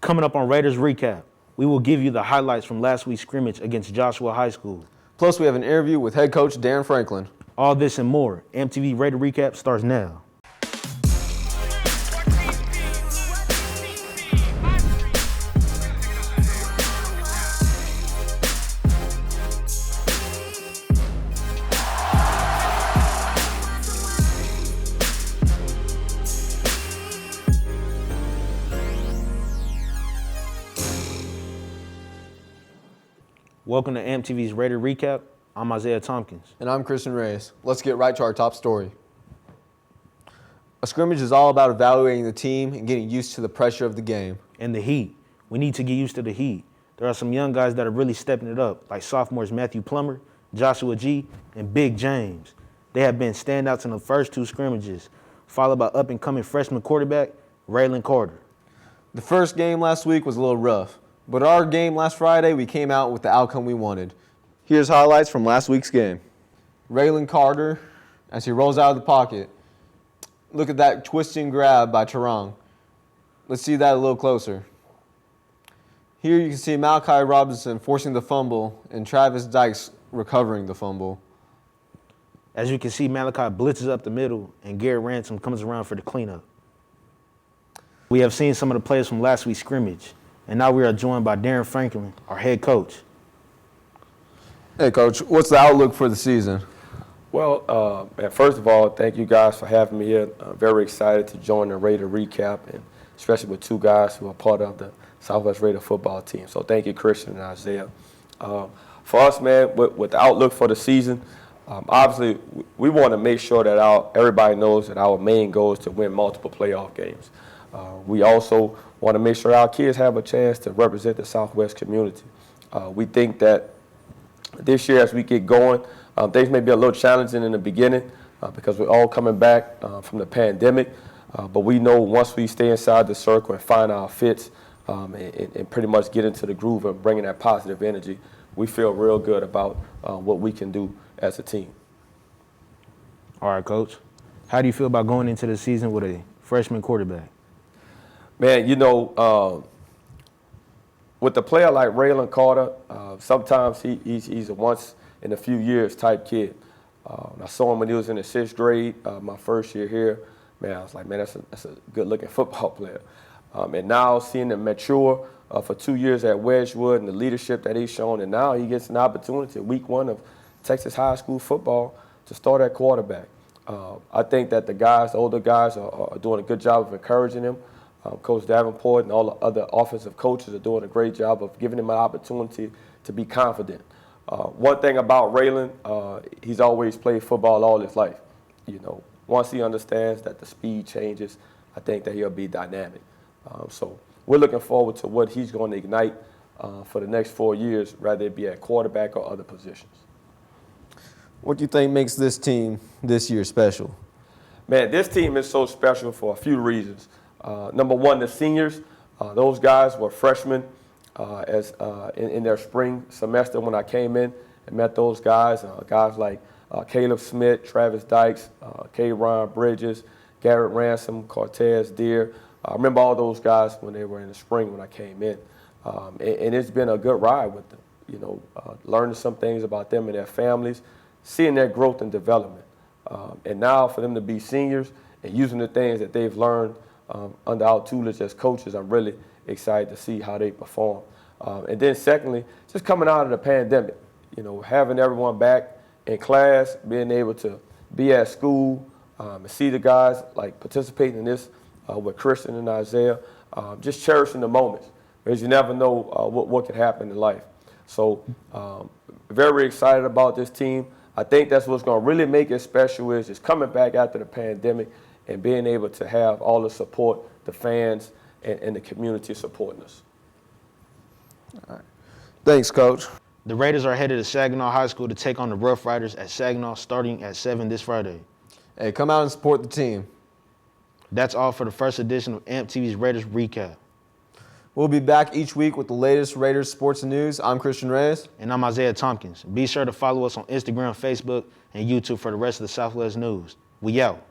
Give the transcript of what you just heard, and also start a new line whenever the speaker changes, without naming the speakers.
Coming up on Raiders Recap, we will give you the highlights from last week's scrimmage against Joshua High School.
Plus, we have an interview with head coach Darren Franklin.
All this and more. MTV Raider Recap starts now. Welcome to MTV's Raider Recap. I'm Isaiah Tompkins.
And I'm Christian Reyes. Let's get right to our top story. A scrimmage is all about evaluating the team and getting used to the pressure of the game.
And the heat. We need to get used to the heat. There are some young guys that are really stepping it up, like sophomores Matthew Plummer, Joshua G., and Big James. They have been standouts in the first two scrimmages, followed by up-and-coming freshman quarterback Raylan Carter.
The first game last week was a little rough, but our game last Friday, we came out with the outcome we wanted. Here's highlights from last week's game. Raylan Carter, as he rolls out of the pocket. Look at that twisting grab by Terang. Let's see that a little closer. Here you can see Malachi Robinson forcing the fumble and Travis Dykes recovering the fumble.
As you can see, Malachi blitzes up the middle and Garrett Ransom comes around for the cleanup. We have seen some of the players from last week's scrimmage, and now we are joined by Darren Franklin, our head coach.
Hey, Coach, what's the outlook for the season?
Well, first of all, thank you guys for having me here. I'm very excited to join the Raider Recap, and especially with two guys who are part of the Southwest Raider football team. So thank you, Christian and Isaiah. For us, man, with the outlook for the season, obviously we want to make sure that everybody knows that our main goal is to win multiple playoff games. We also want to make sure our kids have a chance to represent the Southwest community. We think that this year, as we get going, things may be a little challenging in the beginning because we're all coming back from the pandemic. But we know once we stay inside the circle and find our fits and pretty much get into the groove of bringing that positive energy, we feel real good about what we can do as a team.
All right, Coach. How do you feel about going into the season with a freshman quarterback?
Man, you know, with a player like Raylan Carter, sometimes he's a once-in-a-few-years type kid. I saw him when he was in the 6th grade, my first year here. Man, I was like, man, that's a good-looking football player. And now seeing him mature for 2 years at Wedgwood and the leadership that he's shown, and now he gets an opportunity, week 1 of Texas high school football, to start at quarterback. I think that the older guys are doing a good job of encouraging him. Coach Davenport and all the other offensive coaches are doing a great job of giving him an opportunity to be confident. One thing about Raylan, he's always played football all his life. You know, once he understands that the speed changes, I think that he'll be dynamic. So we're looking forward to what he's going to ignite for the next 4 years, whether it be at quarterback or other positions.
What do you think makes this team this year special?
Man, this team is so special for a few reasons. Number one, the seniors. Those guys were freshmen in their spring semester when I came in and met those guys. Guys like Caleb Smith, Travis Dykes, K. Ron Bridges, Garrett Ransom, Cortez Deere. I remember all those guys when they were in the spring when I came in. And it's been a good ride with them, you know, learning some things about them and their families, seeing their growth and development. And now for them to be seniors and using the things that they've learned under our tutelage as coaches, I'm really excited to see how they perform. And then secondly, just coming out of the pandemic, you know, having everyone back in class, being able to be at school and see the guys like participating in this with Christian and Isaiah, just cherishing the moments because you never know what could happen in life. So very excited about this team. I think that's what's going to really make it special is just coming back after the pandemic and being able to have all the support, the fans, and the community supporting us.
All right. Thanks, Coach.
The Raiders are headed to Saginaw High School to take on the Rough Riders at Saginaw starting at 7 this Friday.
Hey, come out and support the team.
That's all for the first edition of AMP TV's Raiders Recap.
We'll be back each week with the latest Raiders sports and news. I'm Christian Reyes.
And I'm Isaiah Tompkins. Be sure to follow us on Instagram, Facebook, and YouTube for the rest of the Southwest news. We out.